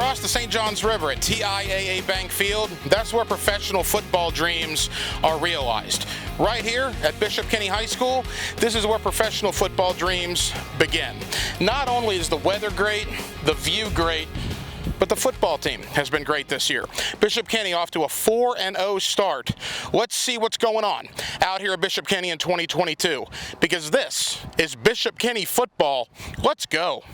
across the St. John's River at TIAA Bank Field, that's where professional football dreams are realized. Right here at Bishop Kenny High School, this is where professional football dreams begin. Not only is the weather great, the view great, but the football team has been great this year. Bishop Kenny off to a 4-0 start. Let's see what's going on out here at Bishop Kenny in 2022, because this is Bishop Kenny football. Let's go.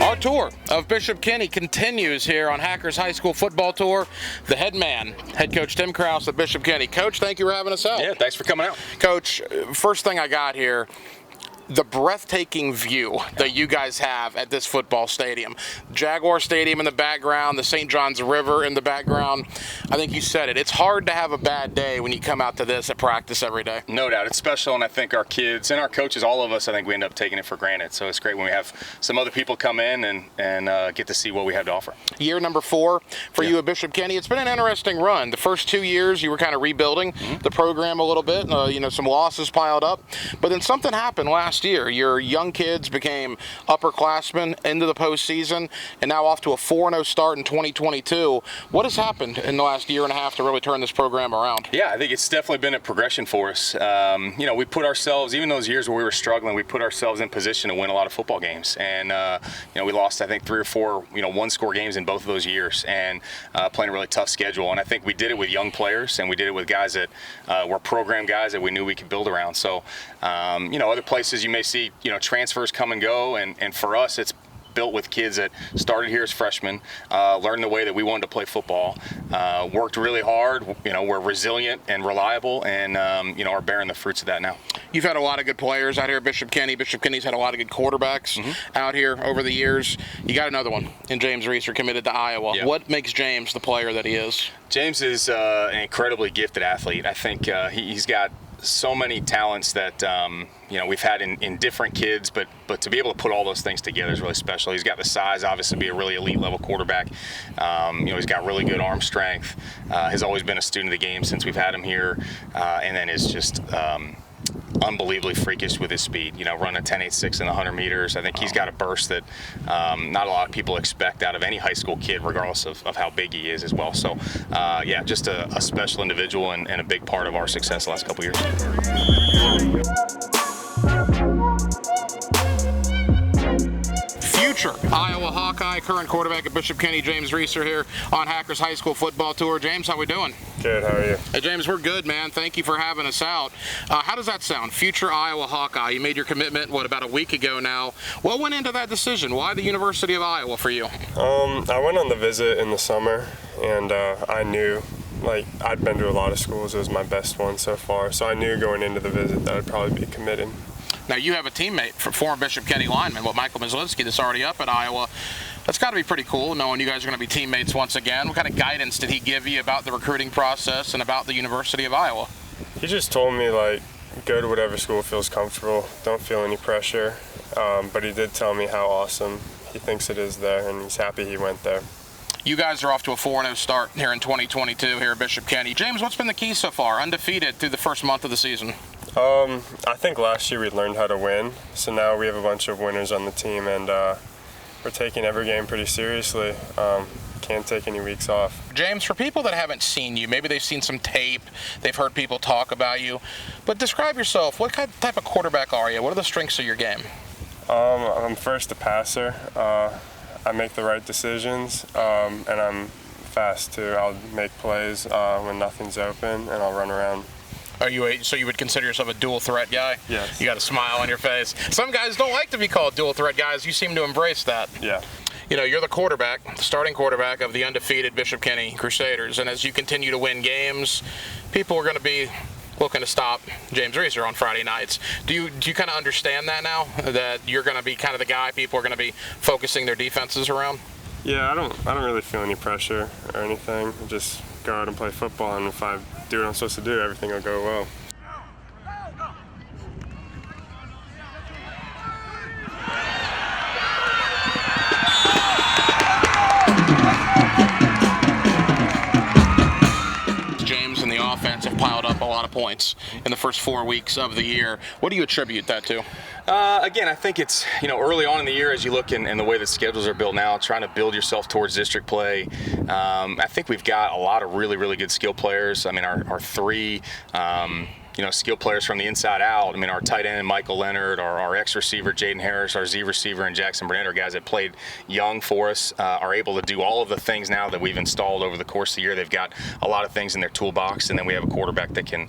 Our tour of Bishop Kenny continues here on Hackers High School Football Tour. The head man, head coach Tim Krause of Bishop Kenny. Coach, thank you for having us out. Yeah, thanks for coming out. Coach, first thing I got here, the breathtaking view that you guys have at this football stadium. Jaguar Stadium in the background, the St. John's River in the background. I think you said it. It's hard to have a bad day when you come out to this at practice every day. No doubt. It's special, and I think our kids and our coaches, all of us, I think we end up taking it for granted. So it's great when we have some other people come in and get to see what we have to offer. Year number 4 for you at Bishop Kenny. It's been an interesting run. The first 2 years you were kind of rebuilding the program a little bit. Some losses piled up. But then something happened last year. Your young kids became upperclassmen into the postseason, and now off to a 4-0 start in 2022. What has happened in the last year and a half to really turn this program around? Yeah, I think it's definitely been a progression for us. We put ourselves, even those years where we were struggling, we put ourselves in position to win a lot of football games. And, we lost, I think, 3 or 4, one-score games in both of those years, and playing a really tough schedule. And I think we did it with young players, and we did it with guys that were program guys that we knew we could build around. So, other places you may see, transfers come and go, and for us, it's built with kids that started here as freshmen, learned the way that we wanted to play football, worked really hard, we're resilient and reliable, and, are bearing the fruits of that now. You've had a lot of good players out here at Bishop Kenny. Bishop Kenny's had a lot of good quarterbacks out here over the years. You got another one in James Resar, committed to Iowa. Yeah. What makes James the player that he is? James is an incredibly gifted athlete. I think he's got so many talents that we've had in different kids, but to be able to put all those things together is really special. He's got the size, obviously, to be a really elite level quarterback. He's got really good arm strength. Has always been a student of the game since we've had him here, and then is just unbelievably freakish with his speed. Run a 10.86 in the 100 meters. I think he's got a burst that not a lot of people expect out of any high school kid, regardless of how big he is as well. So, just a special individual and a big part of our success the last couple years. Future Iowa Hawkeye, current quarterback at Bishop Kenny, James Resar here on Hackers High School Football Tour. James, how we doing? Good, how are you? Hey, James, we're good, man. Thank you for having us out. How does that sound? Future Iowa Hawkeye. You made your commitment, about a week ago now. What went into that decision? Why the University of Iowa for you? I went on the visit in the summer, and I knew, I'd been to a lot of schools. It was my best one so far. So I knew going into the visit that I'd probably be committed. Now, you have a teammate, former Bishop Kenny lineman, Michael Myslewski, that's already up at Iowa. That's got to be pretty cool, knowing you guys are going to be teammates once again. What kind of guidance did he give you about the recruiting process and about the University of Iowa? He just told me, go to whatever school feels comfortable. Don't feel any pressure. But he did tell me how awesome he thinks it is there, and he's happy he went there. You guys are off to a 4-0 start here in 2022 here at Bishop Kenny. James, what's been the key so far? Undefeated through the first month of the season. I think last year we learned how to win, so now we have a bunch of winners on the team, and we're taking every game pretty seriously. Can't take any weeks off. James, for people that haven't seen you, maybe they've seen some tape, they've heard people talk about you, but describe yourself. What type of quarterback are you? What are the strengths of your game? I'm first a passer. I make the right decisions, and I'm fast too. I'll make plays when nothing's open, and I'll run around. So you would consider yourself a dual threat guy? Yes. You got a smile on your face. Some guys don't like to be called dual threat guys. You seem to embrace that. Yeah. You're the quarterback, the starting quarterback of the undefeated Bishop Kenny Crusaders, and as you continue to win games, people are going to be looking to stop James Resar on Friday nights. Do you kind of understand that now, that you're going to be kind of the guy people are going to be focusing their defenses around? Yeah, I don't really feel any pressure or anything. I just go out and play football, and if I do what I'm supposed to do, everything will go well. offense have piled up a lot of points in the first 4 weeks of the year. What do you attribute that to? Again, I think it's, early on in the year as you look in the way the schedules are built now, trying to build yourself towards district play. I think we've got a lot of really, really good skill players. I mean, our three skill players from the inside out. I mean, our tight end, Michael Leonard, our X-receiver, Jaden Harris, our Z-receiver, and Jackson Burnett are guys that played young for us, are able to do all of the things now that we've installed over the course of the year. They've got a lot of things in their toolbox, and then we have a quarterback that can,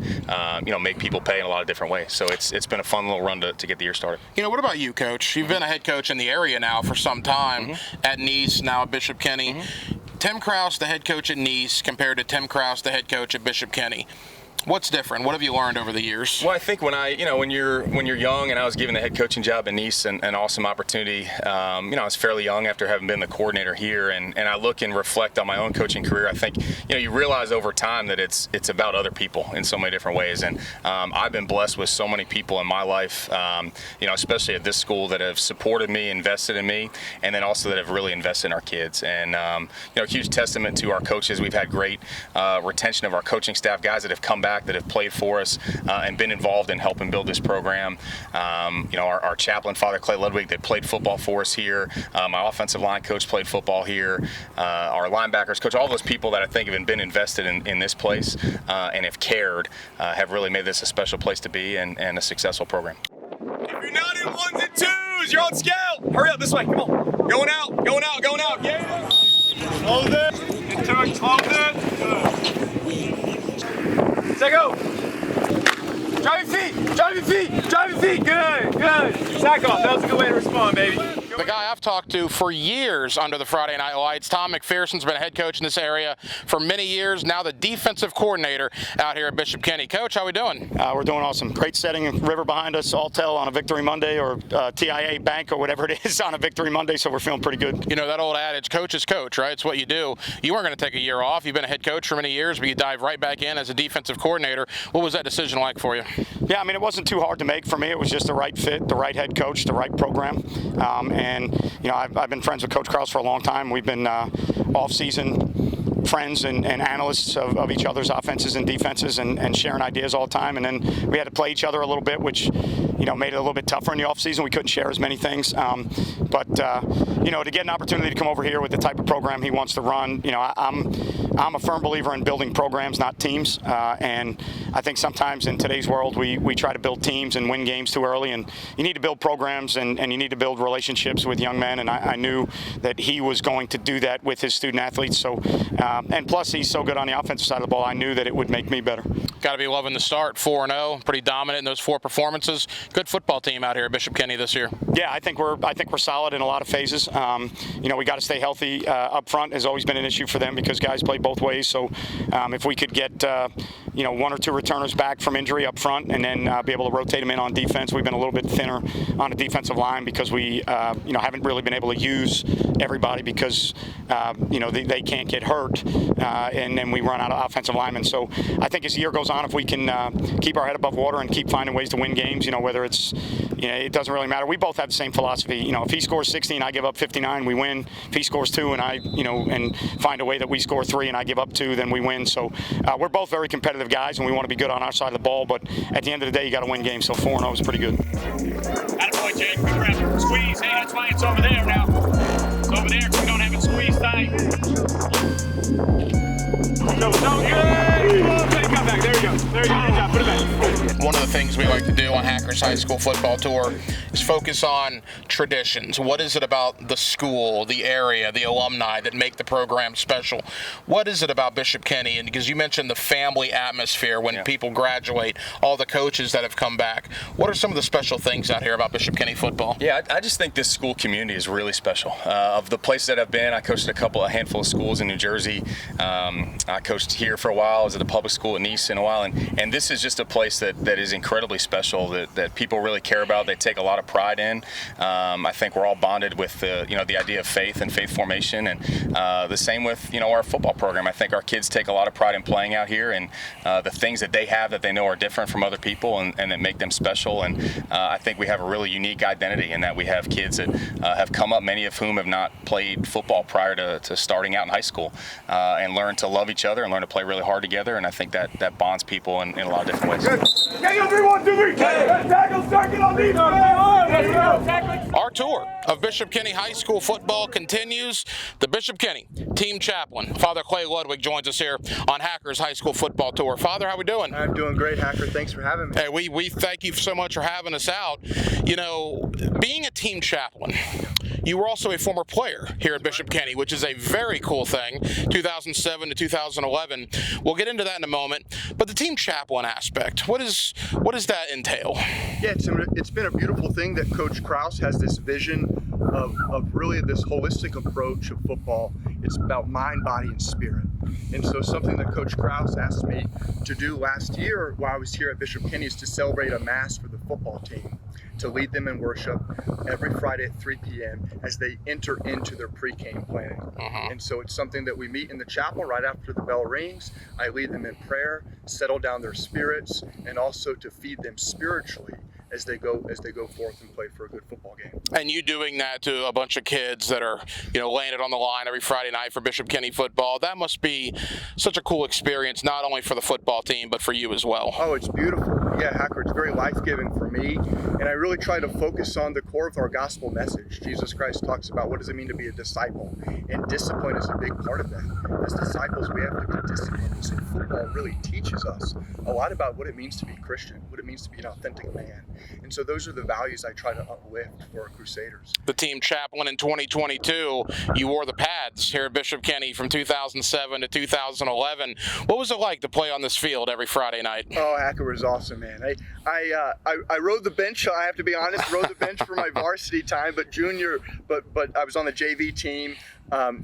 make people pay in a lot of different ways. So it's been a fun little run to get the year started. What about you, Coach? You've been a head coach in the area now for some time, at Nice, now at Bishop Kenny. Tim Krause, the head coach at Nice, compared to Tim Krause, the head coach at Bishop Kenny. What's different? What have you learned over the years? Well, I think when you're young, and I was given the head coaching job at Nice, an awesome opportunity. I was fairly young after having been the coordinator here, and I look and reflect on my own coaching career. I think you realize over time that it's about other people in so many different ways, and I've been blessed with so many people in my life, especially at this school, that have supported me, invested in me, and then also that have really invested in our kids. And a huge testament to our coaches. We've had great retention of our coaching staff, guys that have come back, that have played for us and been involved in helping build this program. Our chaplain, Father Clay Ludwig, that played football for us here. My offensive line coach played football here. Our linebackers coach, all those people that I think have been invested in this place and have cared, have really made this a special place to be and a successful program. If you're not in ones and twos, you're on scout. Hurry up, this way, come on. Going out, going out, going out. Yeah. Hold it. Into it, hold it. Say go. Drive your feet, drive your feet, drive your feet. Good, good. Sack off. That was a good way to respond, baby. The guy I've talked to for years under the Friday Night Lights, Tom McPherson's been a head coach in this area for many years, now the defensive coordinator out here at Bishop Kenny. Coach, how we doing? We're doing awesome. Great setting, river behind us, all tell on a Victory Monday, or TIA Bank or whatever it is on a Victory Monday, so we're feeling pretty good. That old adage, coach is coach, right? It's what you do. You weren't going to take a year off. You've been a head coach for many years, but you dive right back in as a defensive coordinator. What was that decision like for you? Yeah, it wasn't too hard to make for me. It was just the right fit, the right head coach, the right program. I've been friends with Coach Krause for a long time. We've been off-season friends and analysts of each other's offenses and defenses and sharing ideas all the time. And then we had to play each other a little bit, which, made it a little bit tougher in the offseason. We couldn't share as many things. But to get an opportunity to come over here with the type of program he wants to run, I'm a firm believer in building programs, not teams. And I think sometimes in today's world, we try to build teams and win games too early. And you need to build programs and you need to build relationships with young men. And I knew that he was going to do that with his student athletes. So, and plus he's so good on the offensive side of the ball, I knew that it would make me better. Got to be loving the start, 4-0, pretty dominant in those 4 performances. Good football team out here at Bishop Kenny this year. Yeah, I think we're solid in a lot of phases. We got to stay healthy up front. Has always been an issue for them because guys play both ways. So if we could get 1 or 2 returners back from injury up front and then be able to rotate them in on defense. We've been a little bit thinner on the defensive line because we haven't really been able to use everybody because they can't get hurt and then we run out of offensive linemen. So I think as the year goes on, if we can keep our head above water and keep finding ways to win games, whether it's it doesn't really matter. We both have the same philosophy. If he scores 60 and I give up 59, we win. If he scores 2 and I and find a way that we score 3 and I give up 2, then we win. So we're both very competitive guys and we want to be good on our side of the ball, but at the end of the day you got to win games. So 4-0 is pretty good. Attaboy, Jake. Good grab. Squeeze. Hey, that's why it's over there now. It's over there because we don't have it squeezed tight. No, good. Come back. There you go. There you go. Good job. Put it back. One of the things we like to do on Hackers High School Football Tour is focus on traditions. What is it about the school, the area, the alumni that make the program special? What is it about Bishop Kenny? And because you mentioned the family atmosphere when people graduate, all the coaches that have come back. What are some of the special things out here about Bishop Kenny football? Yeah, I just think this school community is really special. Of the places that I've been, I coached at a handful of schools in New Jersey. I coached here for a while. I was at a public school at Nice in a while, and this is just a place that is incredibly special. special that people really care about. They take a lot of pride in. I think we're all bonded with the idea of faith and faith formation, and the same with our football program. I think our kids take a lot of pride in playing out here, and the things that they have that they know are different from other people and that make them special. And I think we have a really unique identity in that we have kids that have come up, many of whom have not played football prior to starting out in high school, and learn to love each other and learn to play really hard together. And I think that bonds people in a lot of different ways. Our tour of Bishop Kenny High School football continues. The Bishop Kenny team chaplain, Father Clay Ludwig, joins us here on Hackers High School football tour. Father, how we doing? I'm doing great, Hacker. Thanks for having me. Hey, we thank you so much for having us out. Being a team chaplain, you were also a former player here at Bishop Kenny, which is a very cool thing, 2007 to 2011. We'll get into that in a moment. But the team chaplain aspect, what does that entail? Yeah, it's been a beautiful thing that Coach Krause has this vision of really this holistic approach of football. It's about mind, body, and spirit. And so something that Coach Krause asked me to do last year while I was here at Bishop Kenny is to celebrate a mass for the football team, to lead them in worship every Friday at 3 p.m. as they enter into their pre-game planning. And so it's something that we meet in the chapel right after the bell rings. I lead them in prayer, settle down their spirits, and also to feed them spiritually as they go forth and play for a good football game. And you doing that to a bunch of kids that are, laying it on the line every Friday night for Bishop Kenny football, that must be such a cool experience, not only for the football team, but for you as well. Oh, it's beautiful. Yeah, Hacker, it's very life-giving for me. And I really try to focus on the core of our gospel message. Jesus Christ talks about what does it mean to be a disciple? And discipline is a big part of that. As disciples, we have to be disciplined. So football really teaches us a lot about what it means to be Christian, what it means to be an authentic man. And so those are the values I try to uplift for our Crusaders. The team chaplain in 2022, you wore the pads here at Bishop Kenny from 2007 to 2011. What was it like to play on this field every Friday night? Oh, Hacker was awesome, man. I rode the bench. I have to be honest, rode the bench for my varsity time, but I was on the JV team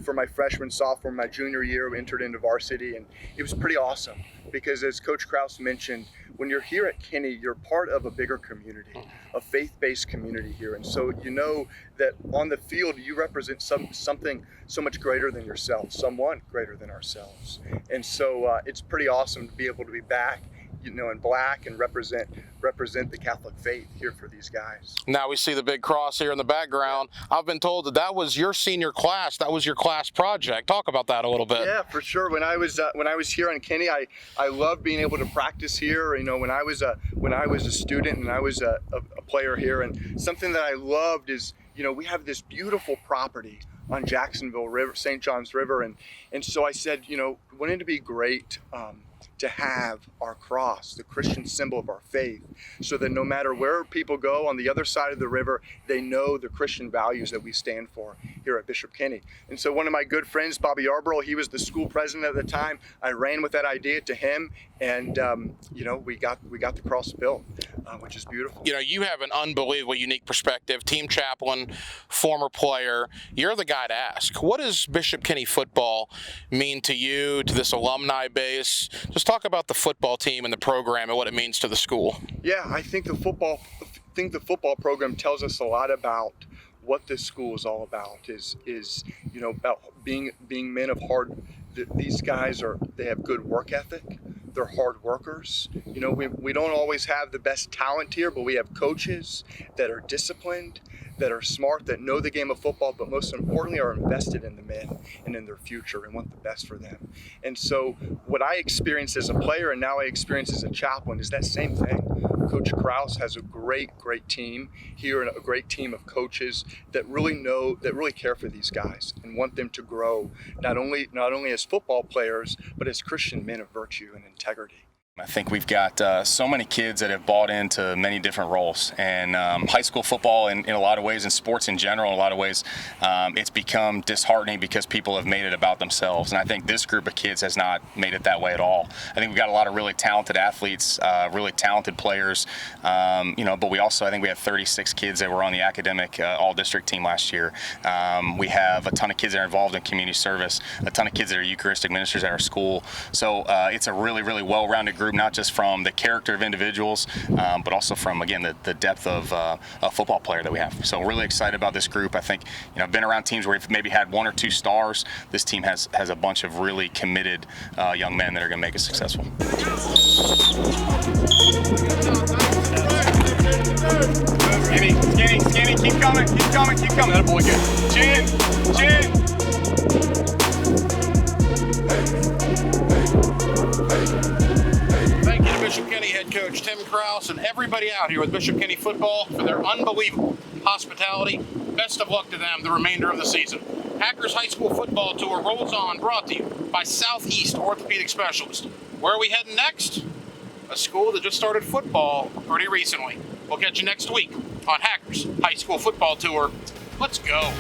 for my freshman, sophomore, my junior year. We entered into varsity, and it was pretty awesome because, as Coach Krause mentioned, when you're here at Kenny, you're part of a bigger community, a faith-based community here. And so you know that on the field, you represent something so much greater than yourself, someone greater than ourselves. And so it's pretty awesome to be able to be back, in black and represent the Catholic faith here for these guys. Now we see the big cross here in the background. I've been told that was your senior class. That was your class project. Talk about that a little bit. Yeah, for sure. When I was here on Kenny, I loved being able to practice here. When I was a student and I was a player here, and something that I loved is we have this beautiful property on Jacksonville River, St. John's River, and so I said, wouldn't it be great to have our cross, the Christian symbol of our faith, so that no matter where people go on the other side of the river, they know the Christian values that we stand for here at Bishop Kenny. And so one of my good friends, Bobby Yarborough, he was the school president at the time. I ran with that idea to him, and we got the cross built, which is beautiful. You have an unbelievable unique perspective. Team chaplain, former player. You're the guy to ask. What does Bishop Kenny football mean to you, to this alumni base? Just talk about the football team and the program and what it means to the school. Yeah, I think the football program tells us a lot about what this school is all about. Is about being men of hard. These guys they have good work ethic. They're hard workers. We don't always have the best talent here, but we have coaches that are disciplined, that are smart, that know the game of football, but most importantly are invested in the men and in their future and want the best for them. And so what I experienced as a player and now I experience as a chaplain is that same thing. Coach Krause has a great team here and a great team of coaches that really care for these guys and want them to grow, not only as football players, but as Christian men of virtue and integrity. I think we've got so many kids that have bought into many different roles, and high school football in a lot of ways, and sports in general in a lot of ways, it's become disheartening because people have made it about themselves, and I think this group of kids has not made it that way at all. I think we've got a lot of really talented athletes, really talented players, but we also, I think we have 36 kids that were on the academic all-district team last year. We have a ton of kids that are involved in community service, a ton of kids that are Eucharistic ministers at our school, so it's a really, really well-rounded group group, not just from the character of individuals, but also from, again, the depth of a football player that we have. So really excited about this group. I think, I've been around teams where we've maybe had 1 or 2 stars. This team has a bunch of really committed young men that are going to make us successful. Skinny, keep coming. That boy good. Chin. Thank you to Bishop Kenny head coach Tim Krause and everybody out here with Bishop Kenny football for their unbelievable hospitality. Best of luck to them the remainder of the season. Hackers High School football tour rolls on, brought to you by Southeast Orthopedic Specialist. Where are we heading next? A school that just started football pretty recently. We'll catch you next week on Hackers High School football tour. Let's go.